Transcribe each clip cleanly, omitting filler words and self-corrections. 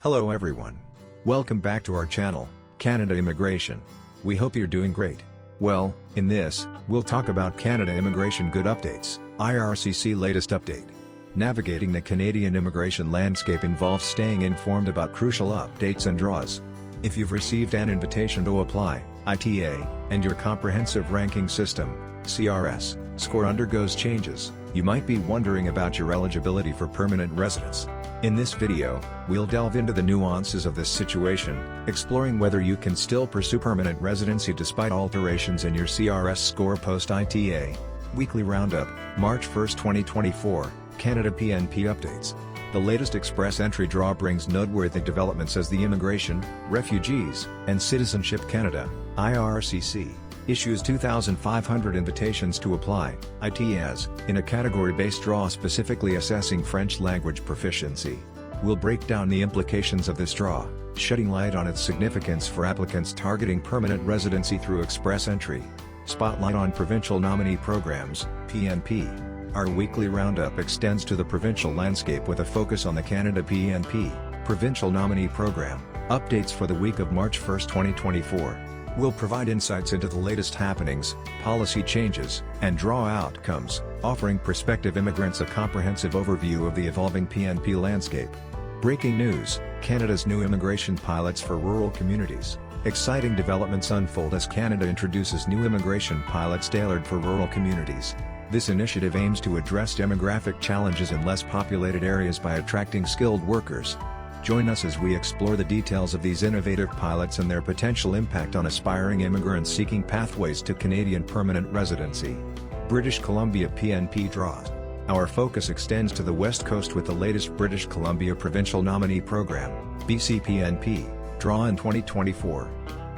Hello everyone. Welcome back to our channel, Canada Immigration. We hope you're doing great. Well, in this, we'll talk about Canada Immigration Good Updates, IRCC latest update. Navigating the Canadian immigration landscape involves staying informed about crucial updates and draws. If you've received an invitation to apply, ITA, and your comprehensive ranking system, CRS, score undergoes changes, you might be wondering about your eligibility for permanent residence. In this video, we'll delve into the nuances of this situation, exploring whether you can still pursue permanent residency despite alterations in your CRS score post-ITA. Weekly Roundup, March 1, 2024, Canada PNP Updates. The latest express entry draw brings noteworthy developments as the Immigration, Refugees, and Citizenship Canada, IRCC, issues 2,500 invitations to apply, ITAs, in a category-based draw specifically assessing French language proficiency. We'll break down the implications of this draw, shedding light on its significance for applicants targeting permanent residency through express entry. Spotlight on Provincial Nominee Programs, PNP. Our weekly roundup extends to the provincial landscape with a focus on the Canada PNP, Provincial Nominee Program, updates for the week of March 1, 2024. We'll provide insights into the latest happenings, policy changes, and draw outcomes, offering prospective immigrants a comprehensive overview of the evolving PNP landscape. Breaking news: Canada's new immigration pilots for rural communities. Exciting developments unfold as Canada introduces new immigration pilots tailored for rural communities. This initiative aims to address demographic challenges in less populated areas by attracting skilled workers. Join us as we explore the details of these innovative pilots and their potential impact on aspiring immigrants seeking pathways to Canadian permanent residency. British Columbia PNP draws. Our focus extends to the West Coast with the latest British Columbia Provincial Nominee Program, BC PNP, draw in 2024.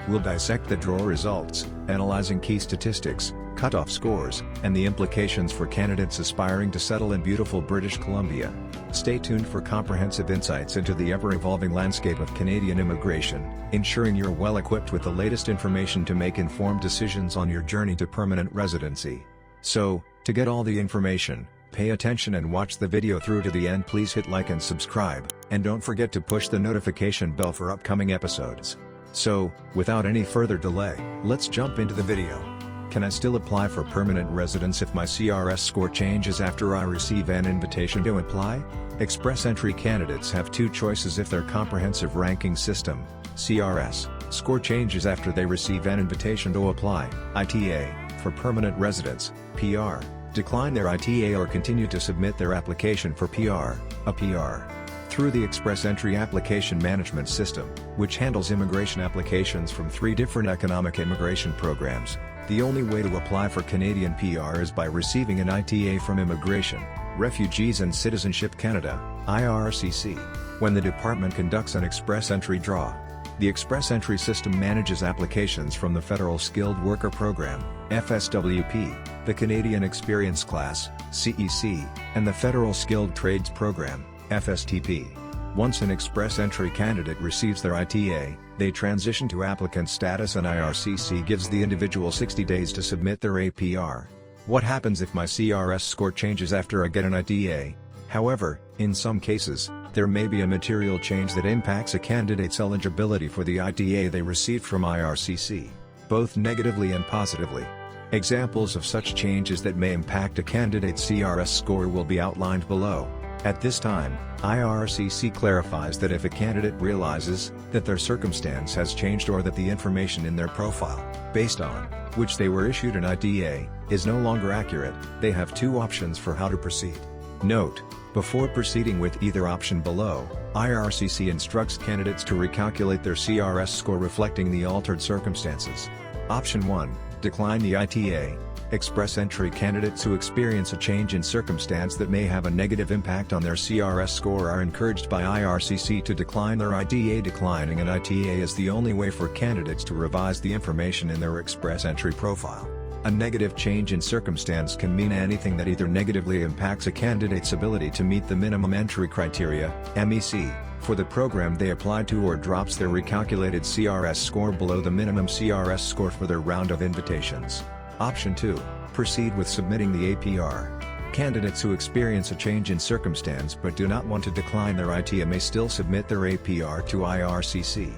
We'll dissect the draw results, analyzing key statistics, cutoff scores, and the implications for candidates aspiring to settle in beautiful British Columbia. Stay tuned for comprehensive insights into the ever-evolving landscape of Canadian immigration, ensuring you're well-equipped with the latest information to make informed decisions on your journey to permanent residency. So, to get all the information, pay attention and watch the video through to the end. Please hit like and subscribe, and don't forget to push the notification bell for upcoming episodes. So, without any further delay, let's jump into the video. Can I still apply for permanent residence if my CRS score changes after I receive an invitation to apply? Express entry candidates have two choices if their comprehensive ranking system, CRS, score changes after they receive an invitation to apply, ITA, for permanent residence, PR, decline their ITA or continue to submit their application for PR, a PR. Through the Express Entry Application Management System, which handles immigration applications from 3 different economic immigration programs, the only way to apply for Canadian PR is by receiving an ITA from Immigration, Refugees and Citizenship Canada, IRCC, when the department conducts an express entry draw. The express entry system manages applications from the Federal Skilled Worker Program, FSWP, the Canadian Experience Class, CEC, and the Federal Skilled Trades Program, FSTP. Once an express entry candidate receives their ITA, they transition to applicant status and IRCC gives the individual 60 days to submit their APR. What happens if my CRS score changes after I get an ITA? However, in some cases, there may be a material change that impacts a candidate's eligibility for the ITA they received from IRCC, both negatively and positively. Examples of such changes that may impact a candidate's CRS score will be outlined below. At this time, IRCC clarifies that if a candidate realizes that their circumstance has changed or that the information in their profile, based on which they were issued an ITA, is no longer accurate, they have 2 options for how to proceed. Note: before proceeding with either option below, IRCC instructs candidates to recalculate their CRS score reflecting the altered circumstances. Option 1, decline the ITA. Express entry candidates who experience a change in circumstance that may have a negative impact on their CRS score are encouraged by IRCC to decline their ITA. Declining an ITA is the only way for candidates to revise the information in their express entry profile. A negative change in circumstance can mean anything that either negatively impacts a candidate's ability to meet the minimum entry criteria, MEC, for the program they applied to or drops their recalculated CRS score below the minimum CRS score for their round of invitations. Option 2, proceed with submitting the APR. Candidates who experience a change in circumstance but do not want to decline their ITA may still submit their APR to IRCC.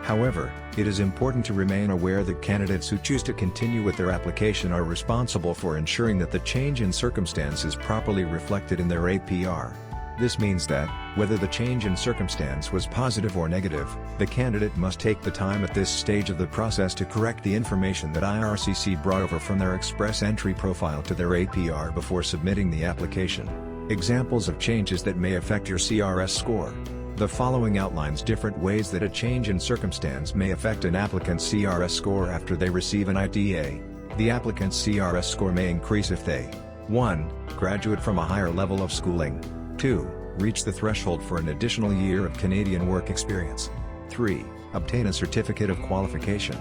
However, it is important to remain aware that candidates who choose to continue with their application are responsible for ensuring that the change in circumstance is properly reflected in their APR. This means that, whether the change in circumstance was positive or negative, the candidate must take the time at this stage of the process to correct the information that IRCC brought over from their express entry profile to their APR before submitting the application. Examples of changes that may affect your CRS score. The following outlines different ways that a change in circumstance may affect an applicant's CRS score after they receive an ITA. The applicant's CRS score may increase if they 1. Graduate from a higher level of schooling. 2. Reach the threshold for an additional year of Canadian work experience. 3. Obtain a certificate of qualification.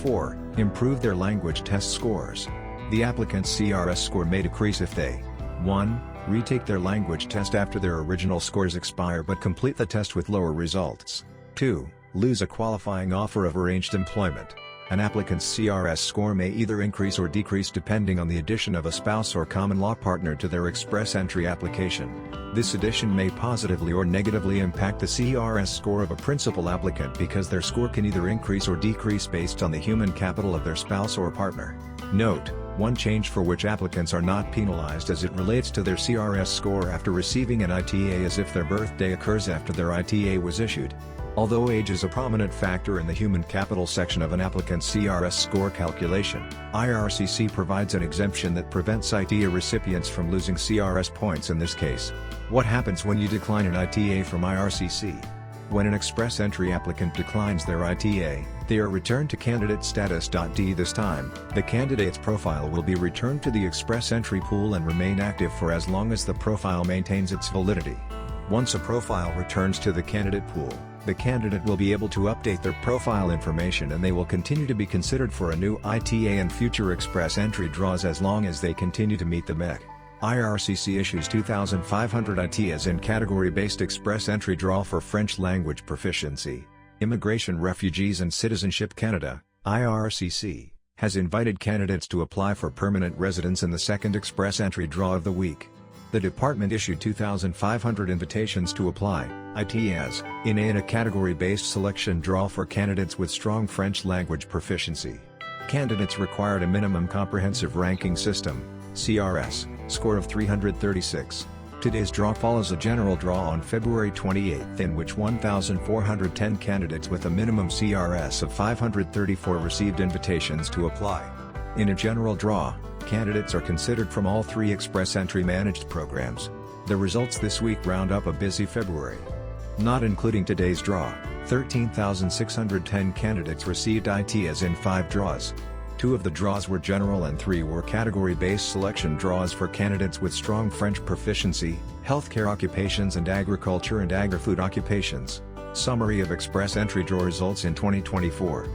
4. Improve their language test scores. The applicant's CRS score may decrease if they 1. Retake their language test after their original scores expire but complete the test with lower results. 2. Lose a qualifying offer of arranged employment. An applicant's CRS score may either increase or decrease depending on the addition of a spouse or common law partner to their express entry application. This addition may positively or negatively impact the CRS score of a principal applicant because their score can either increase or decrease based on the human capital of their spouse or partner. Note: one change for which applicants are not penalized as it relates to their CRS score after receiving an ITA is if their birthday occurs after their ITA was issued. Although age is a prominent factor in the human capital section of an applicant's CRS score calculation, IRCC provides an exemption that prevents ITA recipients from losing CRS points in this case. What happens when you decline an ITA from IRCC? When an express entry applicant declines their ITA, they are returned to candidate status.d. This time, the candidate's profile will be returned to the express entry pool and remain active for as long as the profile maintains its validity. Once a profile returns to the candidate pool, the candidate will be able to update their profile information and they will continue to be considered for a new ITA and future express entry draws as long as they continue to meet the MEC. IRCC issues 2,500 ITAs in category-based express entry draw for French language proficiency. Immigration, Refugees and Citizenship Canada, IRCC, has invited candidates to apply for permanent residence in the second express entry draw of the week. The department issued 2,500 invitations to apply, ITAs, in a category-based selection draw for candidates with strong French language proficiency. Candidates required a minimum comprehensive ranking system, CRS, score of 336. Today's draw follows a general draw on February 28 in which 1,410 candidates with a minimum CRS of 534 received invitations to apply. In a general draw, candidates are considered from all three express entry managed programs. The results this week round up a busy February. Not including today's draw, 13,610 candidates received ITAs in 5 draws. 2 of the draws were general and 3 were category-based selection draws for candidates with strong French proficiency, healthcare occupations and agriculture and agri-food occupations. Summary of express entry draw results in 2024.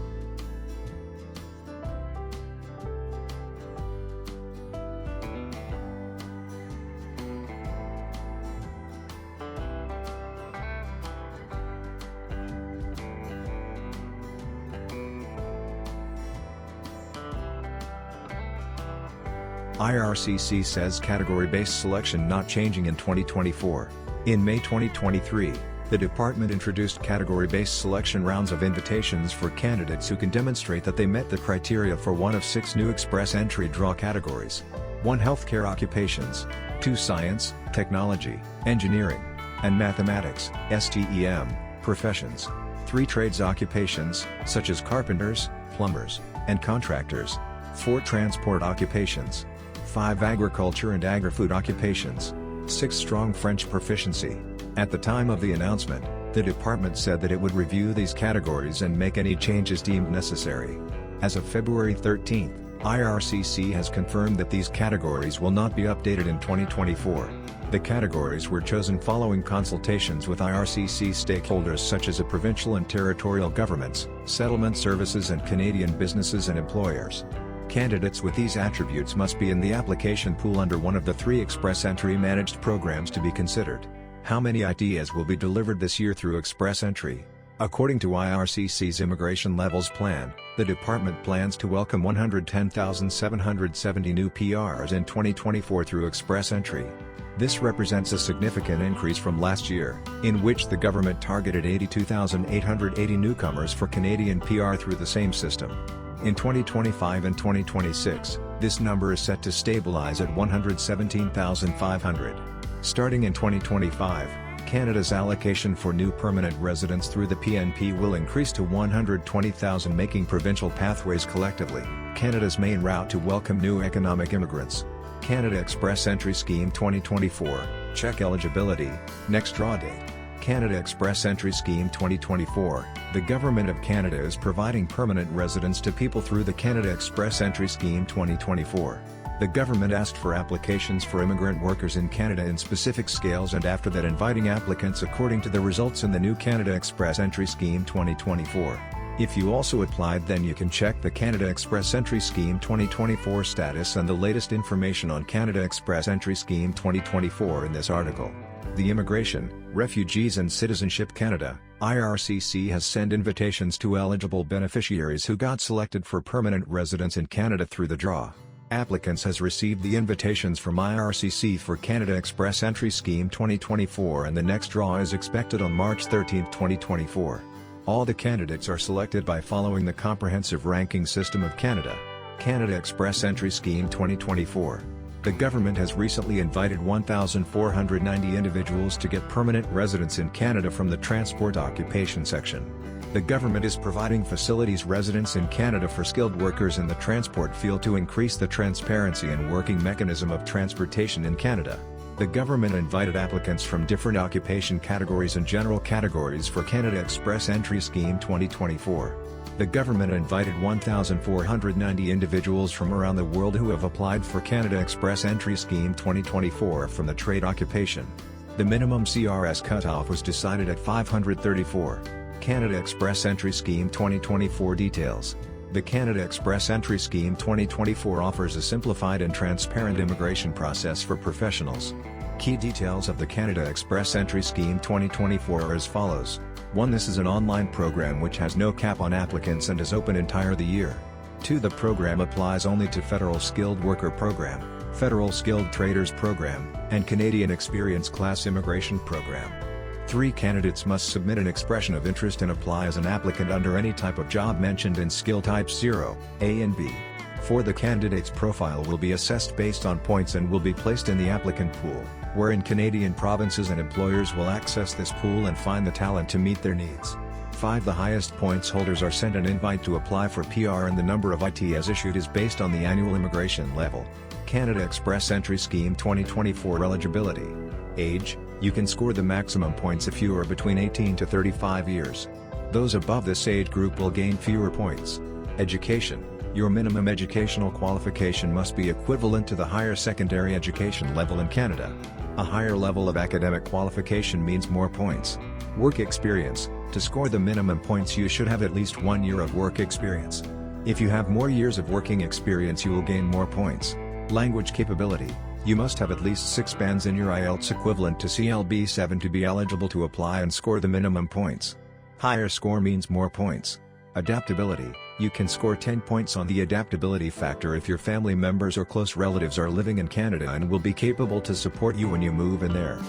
IRCC says category-based selection not changing in 2024. In May 2023, the department introduced category-based selection rounds of invitations for candidates who can demonstrate that they met the criteria for one of 6 new express entry draw categories. 1 healthcare occupations, 2 science, technology, engineering, and mathematics, STEM, professions, 3 trades occupations, such as carpenters, plumbers, and contractors, 4 transport occupations, 5 agriculture and agri-food occupations, 6 strong French proficiency. At the time of the announcement, the department said that it would review these categories and make any changes deemed necessary. As of February 13, IRCC has confirmed that these categories will not be updated in 2024. The categories were chosen following consultations with IRCC stakeholders such as the provincial and territorial governments, settlement services and Canadian businesses and employers. Candidates with these attributes must be in the application pool under one of the 3 express entry managed programs to be considered. How many ITAs will be delivered this year through express entry? According to IRCC's Immigration Levels Plan, the department plans to welcome 110,770 new PRs in 2024 through express entry. This represents a significant increase from last year, in which the government targeted 82,880 newcomers for Canadian PR through the same system. In 2025 and 2026, this number is set to stabilize at 117,500. Starting in 2025, Canada's allocation for new permanent residents through the PNP will increase to 120,000, making provincial pathways collectively Canada's main route to welcome new economic immigrants. Canada Express Entry Scheme 2024, check eligibility, next draw date. Canada Express Entry Scheme 2024, the Government of Canada is providing permanent residence to people through the Canada Express Entry Scheme 2024. The government asked for applications for immigrant workers in Canada in specific scales and after that inviting applicants according to the results in the new Canada Express Entry Scheme 2024. If you also applied, then you can check the Canada Express Entry Scheme 2024 status and the latest information on Canada Express Entry Scheme 2024 in this article. The Immigration, Refugees and Citizenship Canada, IRCC has sent invitations to eligible beneficiaries who got selected for permanent residence in Canada through the draw. Applicants has received the invitations from IRCC for Canada Express Entry Scheme 2024 and the next draw is expected on March 13, 2024. All the candidates are selected by following the comprehensive ranking system of Canada. Canada Express Entry Scheme 2024. The government has recently invited 1,490 individuals to get permanent residence in Canada from the Transport Occupation section. The government is providing facilities residence in Canada for skilled workers in the transport field to increase the transparency and working mechanism of transportation in Canada. The government invited applicants from different occupation categories and general categories for Canada Express Entry Scheme 2024. The government invited 1,490 individuals from around the world who have applied for Canada Express Entry Scheme 2024 from the trade occupation. The minimum CRS cutoff was decided at 534. Canada Express Entry Scheme 2024 details. The Canada Express Entry Scheme 2024 offers a simplified and transparent immigration process for professionals. Key details of the Canada Express Entry Scheme 2024 are as follows. 1. This is an online program which has no cap on applicants and is open entire the year. 2. The program applies only to Federal Skilled Worker Program, Federal Skilled Traders Program, and Canadian Experience Class Immigration Program. 3. Candidates must submit an expression of interest and apply as an applicant under any type of job mentioned in skill types 0, A and B. 4. The candidate's profile will be assessed based on points and will be placed in the applicant pool, wherein Canadian provinces and employers will access this pool and find the talent to meet their needs. 5. The highest points holders are sent an invite to apply for PR and the number of ITs issued is based on the annual immigration level. Canada Express Entry Scheme 2024 eligibility. Age. You can score the maximum points if you are between 18 to 35 years. Those above this age group will gain fewer points. Education. Your minimum educational qualification must be equivalent to the higher secondary education level in Canada. A higher level of academic qualification means more points. Work experience. To score the minimum points you should have at least 1 year of work experience. If you have more years of working experience you will gain more points. Language capability. You must have at least 6 bands in your IELTS equivalent to CLB 7 to be eligible to apply and score the minimum points. Higher score means more points. Adaptability. You can score 10 points on the adaptability factor if your family members or close relatives are living in Canada and will be capable to support you when you move in there.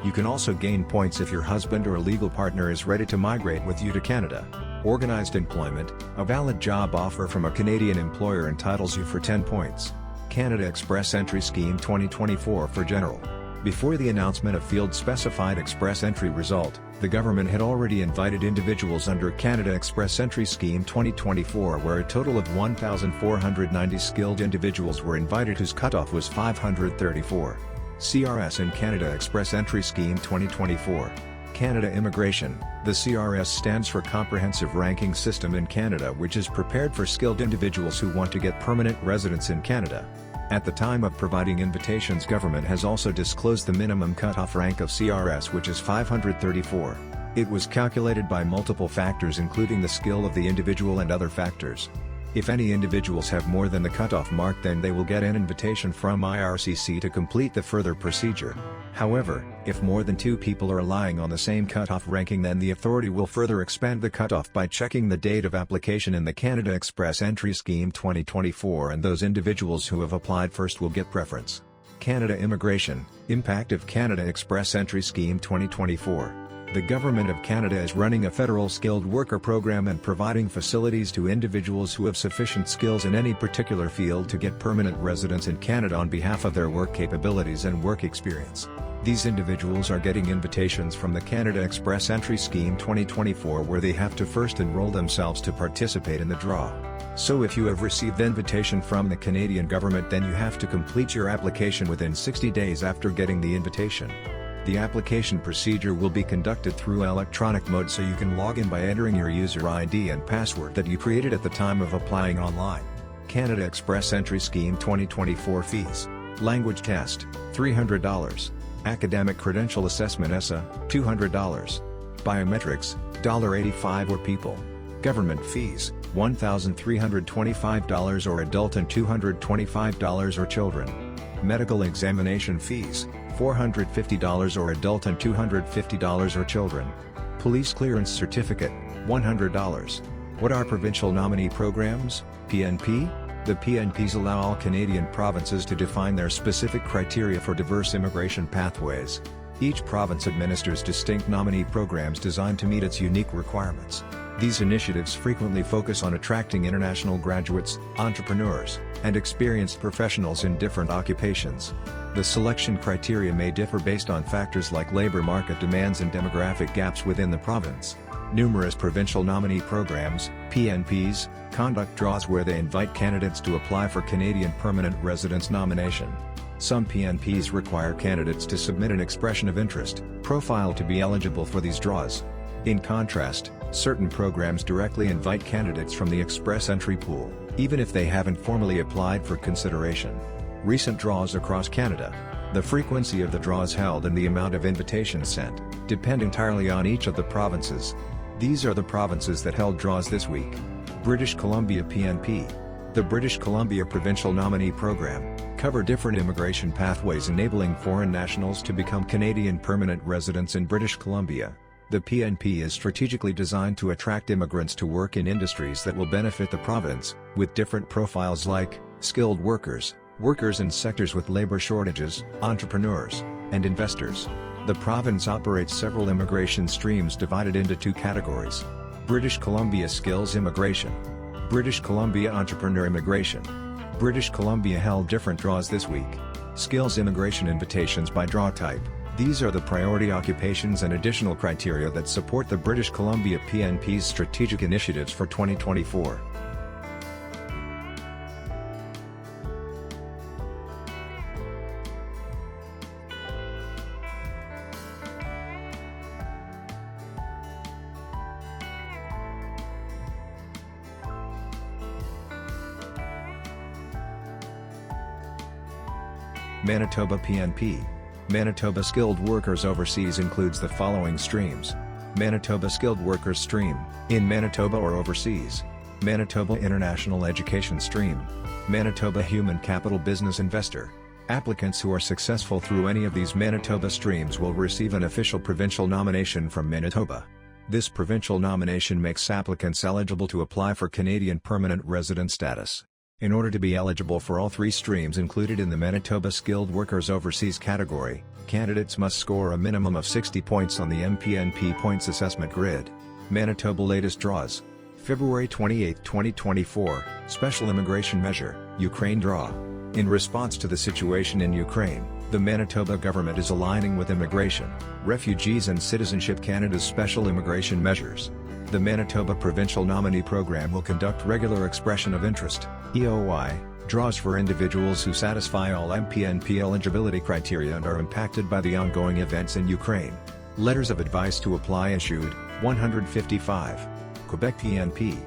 You can also gain points if your husband or legal partner is ready to migrate with you to Canada. Organized employment. A valid job offer from a Canadian employer entitles you for 10 points. Canada Express Entry Scheme 2024 for general. Before the announcement of field-specified express entry result, the government had already invited individuals under Canada Express Entry Scheme 2024 where a total of 1,490 skilled individuals were invited whose cutoff was 534. CRS in Canada Express Entry Scheme 2024. Canada Immigration. The CRS stands for Comprehensive Ranking System in Canada, which is prepared for skilled individuals who want to get permanent residence in Canada. At the time of providing invitations, government has also disclosed the minimum cutoff rank of CRS, which is 534. It was calculated by multiple factors including the skill of the individual and other factors. If any individuals have more than the cutoff mark, then they will get an invitation from IRCC to complete the further procedure. However, if more than 2 people are lying on the same cutoff ranking, then the authority will further expand the cutoff by checking the date of application in the Canada Express Entry Scheme 2024, and those individuals who have applied first will get preference. Canada Immigration, Impact of Canada Express Entry Scheme 2024. The Government of Canada is running a federal skilled worker program and providing facilities to individuals who have sufficient skills in any particular field to get permanent residence in Canada on behalf of their work capabilities and work experience. These individuals are getting invitations from the Canada Express Entry Scheme 2024, where they have to first enroll themselves to participate in the draw. So if you have received the invitation from the Canadian government, then you have to complete your application within 60 days after getting the invitation. The application procedure will be conducted through electronic mode, so you can log in by entering your user ID and password that you created at the time of applying online. Canada Express Entry Scheme 2024 fees. Language test, $300. Academic Credential Assessment ESSA, $200. Biometrics, $85 or people. Government fees, $1,325 or adult and $225 or children. Medical examination fees, $450 or adult and $250 or children. Police clearance certificate, $100. What are provincial nominee programs, PNP? The PNPs allow all Canadian provinces to define their specific criteria for diverse immigration pathways. Each province administers distinct nominee programs designed to meet its unique requirements. These initiatives frequently focus on attracting international graduates, entrepreneurs, and experienced professionals in different occupations. The selection criteria may differ based on factors like labor market demands and demographic gaps within the province. Numerous provincial nominee programs, PNPs, conduct draws where they invite candidates to apply for Canadian permanent residence nomination. Some PNPs require candidates to submit an expression of interest profile to be eligible for these draws. In contrast, certain programs directly invite candidates from the express entry pool, even if they haven't formally applied for consideration. Recent draws across Canada. The frequency of the draws held and the amount of invitations sent depend entirely on each of the provinces. These are the provinces that held draws this week. British Columbia PNP. The British Columbia Provincial Nominee Program cover different immigration pathways enabling foreign nationals to become Canadian permanent residents in British Columbia. The PNP is strategically designed to attract immigrants to work in industries that will benefit the province, with different profiles like skilled workers, workers in sectors with labor shortages, entrepreneurs, and investors. The province operates several immigration streams divided into 2 categories. British Columbia Skills Immigration. British Columbia Entrepreneur Immigration. British Columbia held different draws this week. Skills Immigration invitations by draw type. These are the priority occupations and additional criteria that support the British Columbia PNP's strategic initiatives for 2024. Manitoba PNP. Manitoba Skilled Workers Overseas includes the following streams. Manitoba Skilled Workers Stream, in Manitoba or overseas. Manitoba International Education Stream. Manitoba Human Capital Business Investor. Applicants who are successful through any of these Manitoba streams will receive an official provincial nomination from Manitoba. This provincial nomination makes applicants eligible to apply for Canadian permanent resident status. In order to be eligible for all 3 streams included in the Manitoba Skilled Workers Overseas category, candidates must score a minimum of 60 points on the MPNP points assessment grid. Manitoba latest draws. February 28, 2024, Special Immigration Measure, Ukraine draw. In response to the situation in Ukraine, the Manitoba government is aligning with Immigration, Refugees and Citizenship Canada's special immigration measures. The Manitoba Provincial Nominee Program will conduct regular expression of interest (EOI) draws for individuals who satisfy all MPNP eligibility criteria and are impacted by the ongoing events in Ukraine. Letters of advice to apply issued, 155. Quebec PNP.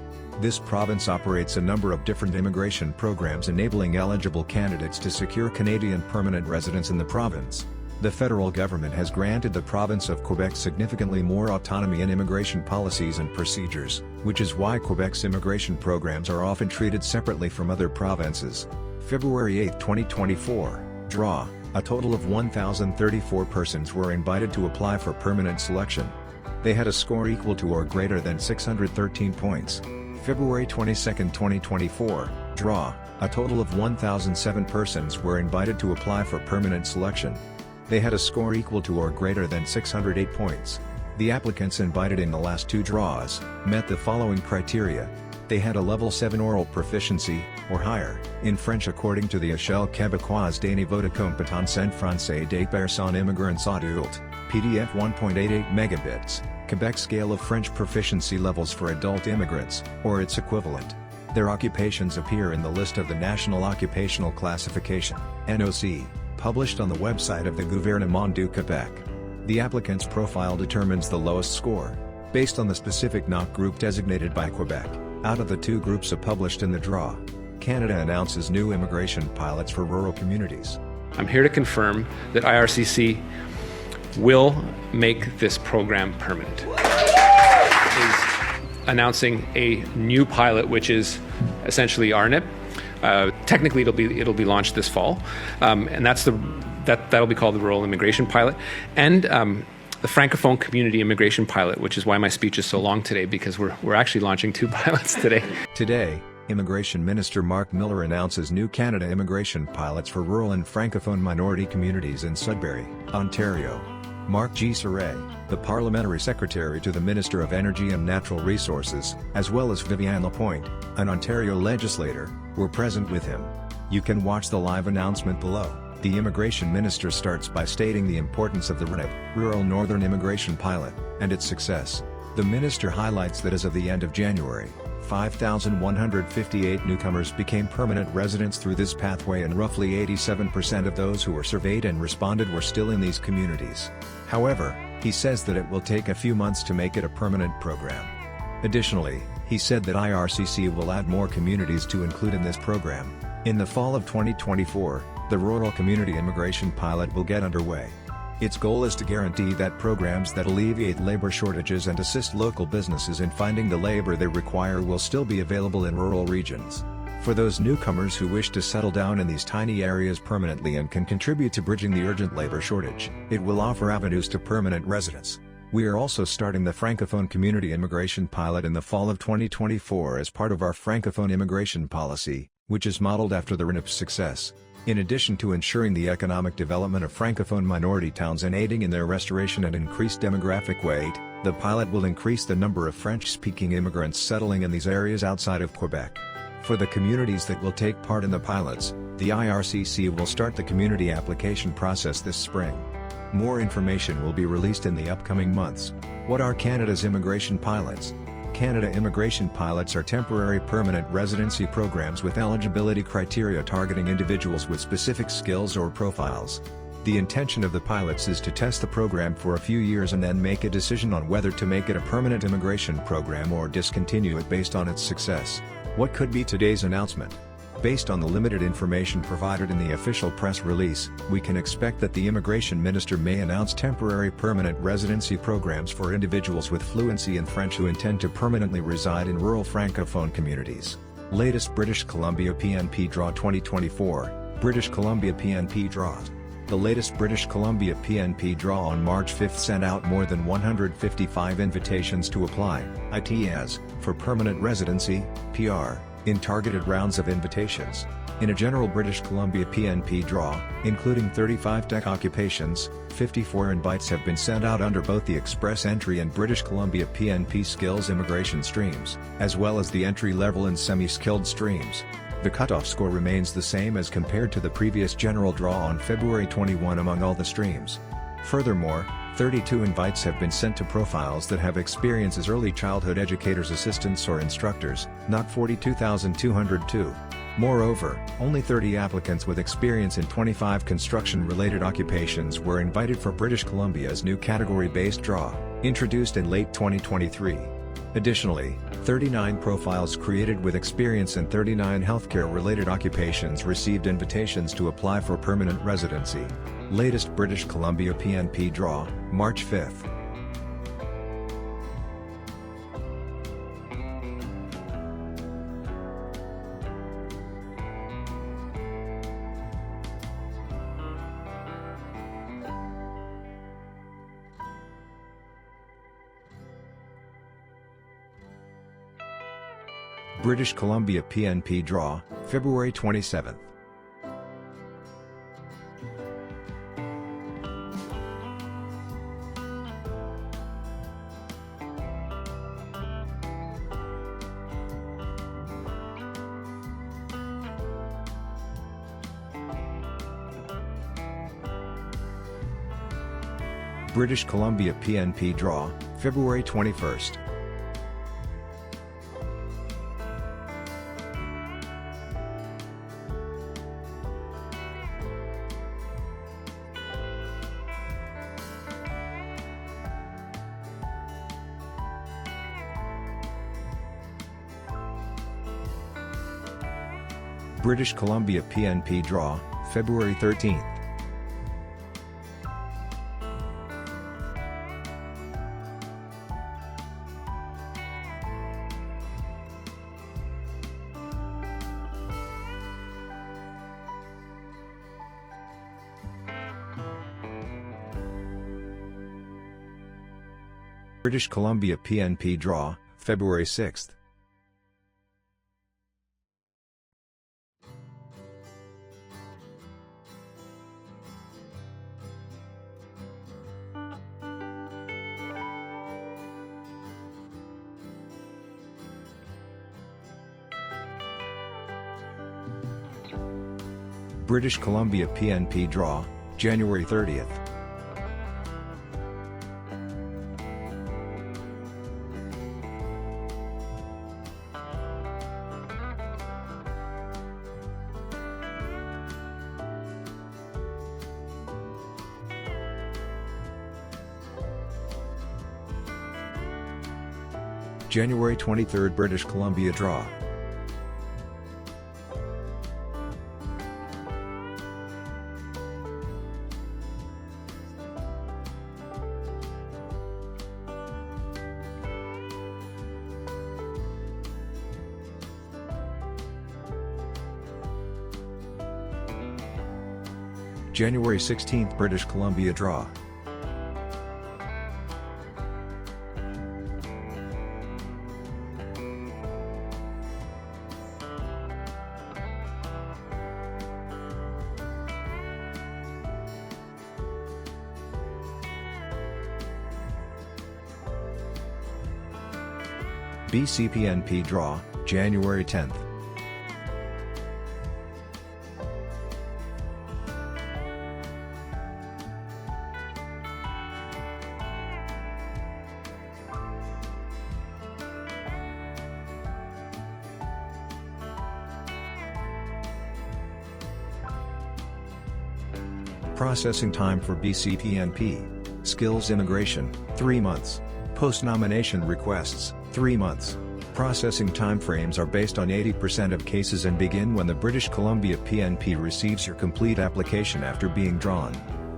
This province operates a number of different immigration programs enabling eligible candidates to secure Canadian permanent residence in the province. The federal government has granted the province of Quebec significantly more autonomy in immigration policies and procedures, which is why Quebec's immigration programs are often treated separately from other provinces. February 8, 2024, draw. A total of 1,034 persons were invited to apply for permanent selection. They had a score equal to or greater than 613 points. February 22, 2024, draw. A total of 1,007 persons were invited to apply for permanent selection. They had a score equal to or greater than 608 points. The applicants invited in the last two draws met the following criteria. They had a level 7 oral proficiency, or higher, in French according to the Échelle québécoise des niveaux de compétence en français des personnes immigrants adultes, PDF 1.88 megabits, Quebec Scale of French Proficiency Levels for Adult Immigrants, or its equivalent. Their occupations appear in the list of the National Occupational Classification, NOC, published on the website of the Gouvernement du Québec. The applicant's profile determines the lowest score, based on the specific NOC group designated by Quebec, out of the two groups published in the draw. Canada announces new immigration pilots for rural communities. I'm here to confirm that IRCC will make this program permanent. Is announcing a new pilot, which is essentially RNIP. Technically, it'll be launched this fall, and that'll be called the Rural Immigration Pilot, and the Francophone Community Immigration Pilot, which is why my speech is so long today, because we're actually launching two pilots today. Today, Immigration Minister Mark Miller announces new Canada immigration pilots for rural and Francophone minority communities in Sudbury, Ontario. Mark G. Saray, the Parliamentary Secretary to the Minister of Energy and Natural Resources, as well as Viviane Lapointe, an Ontario legislator, were present with him. You can watch the live announcement below. The Immigration Minister starts by stating the importance of the RNIP, Rural Northern Immigration Pilot, and its success. The Minister highlights that as of the end of January, 5,158 newcomers became permanent residents through this pathway, and roughly 87% of those who were surveyed and responded were still in these communities. However, he says that it will take a few months to make it a permanent program. Additionally, he said that IRCC will add more communities to include in this program. In the fall of 2024, the Rural Community Immigration Pilot will get underway. Its goal is to guarantee that programs that alleviate labor shortages and assist local businesses in finding the labor they require will still be available in rural regions. For those newcomers who wish to settle down in these tiny areas permanently and can contribute to bridging the urgent labor shortage, it will offer avenues to permanent residence. We are also starting the Francophone Community Immigration Pilot in the fall of 2024 as part of our Francophone immigration policy, which is modeled after the RNIP's success. In addition to ensuring the economic development of Francophone minority towns and aiding in their restoration and increased demographic weight, the pilot will increase the number of French-speaking immigrants settling in these areas outside of Quebec. For the communities that will take part in the pilots, the IRCC will start the community application process this spring. More information will be released in the upcoming months. What are Canada's immigration pilots? Canada immigration pilots are temporary permanent residency programs with eligibility criteria targeting individuals with specific skills or profiles. The intention of the pilots is to test the program for a few years and then make a decision on whether to make it a permanent immigration program or discontinue it based on its success. What could be today's announcement? Based on the limited information provided in the official press release, we can expect that the Immigration Minister may announce temporary permanent residency programs for individuals with fluency in French who intend to permanently reside in rural Francophone communities. Latest British Columbia PNP Draw 2024, British Columbia PNP Draws. The latest British Columbia PNP Draw on March 5 sent out more than 155 invitations to apply, ITS, for permanent residency, PR, in targeted rounds of invitations. In a general British Columbia PNP draw, including 35 tech occupations, 54 invites have been sent out under both the Express Entry and British Columbia PNP Skills Immigration streams, as well as the entry-level and semi-skilled streams. The cutoff score remains the same as compared to the previous general draw on February 21 among all the streams. Furthermore, 32 invites have been sent to profiles that have experience as early childhood educators, assistants or instructors, not 42,202. Moreover, only 30 applicants with experience in 25 construction-related occupations were invited for British Columbia's new category-based draw, introduced in late 2023. Additionally, 39 profiles created with experience in 39 healthcare-related occupations received invitations to apply for permanent residency. Latest British Columbia PNP draw, March 5th. British Columbia PNP draw, February 27th. British Columbia PNP draw, February 21st. British Columbia PNP draw, February 13th. British Columbia PNP draw, February 6th. British Columbia PNP draw, January 30th. January 23rd British Columbia draw. January 16th British Columbia draw. BCPNP draw, January 10th. Processing time for BCPNP. Skills immigration, 3 months. Post-nomination requests, 3 months. Processing timeframes are based on 80% of cases and begin when the British Columbia PNP receives your complete application after being drawn.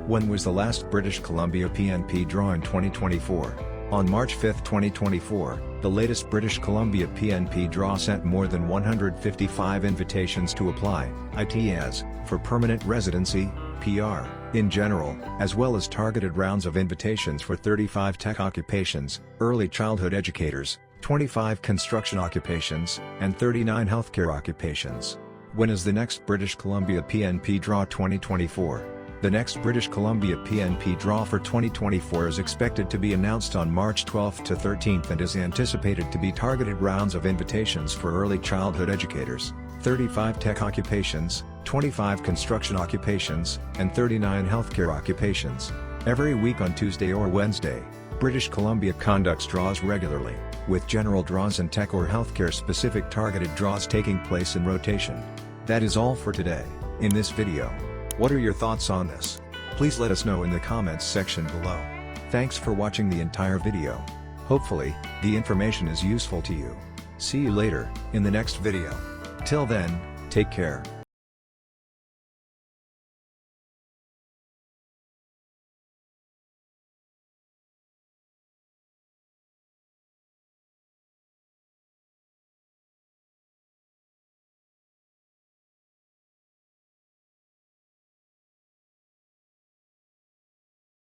When was the last British Columbia PNP draw in 2024? On March 5, 2024, the latest British Columbia PNP draw sent more than 155 invitations to apply, i.e. for permanent residency, PR, in general, as well as targeted rounds of invitations for 35 tech occupations, early childhood educators, 25 construction occupations, and 39 healthcare occupations. When is the next British Columbia PNP draw 2024? The next British Columbia PNP draw for 2024 is expected to be announced on March 12 to 13th and is anticipated to be targeted rounds of invitations for early childhood educators, 35 tech occupations, 25 construction occupations, and 39 healthcare occupations. Every week on Tuesday or Wednesday, British Columbia conducts draws regularly, with general draws and tech or healthcare specific targeted draws taking place in rotation. That is all for today. In this video, what are your thoughts on this? Please let us know in the comments section below. Thanks for watching the entire video. Hopefully, the information is useful to you. See you later, in the next video. Till then, take care.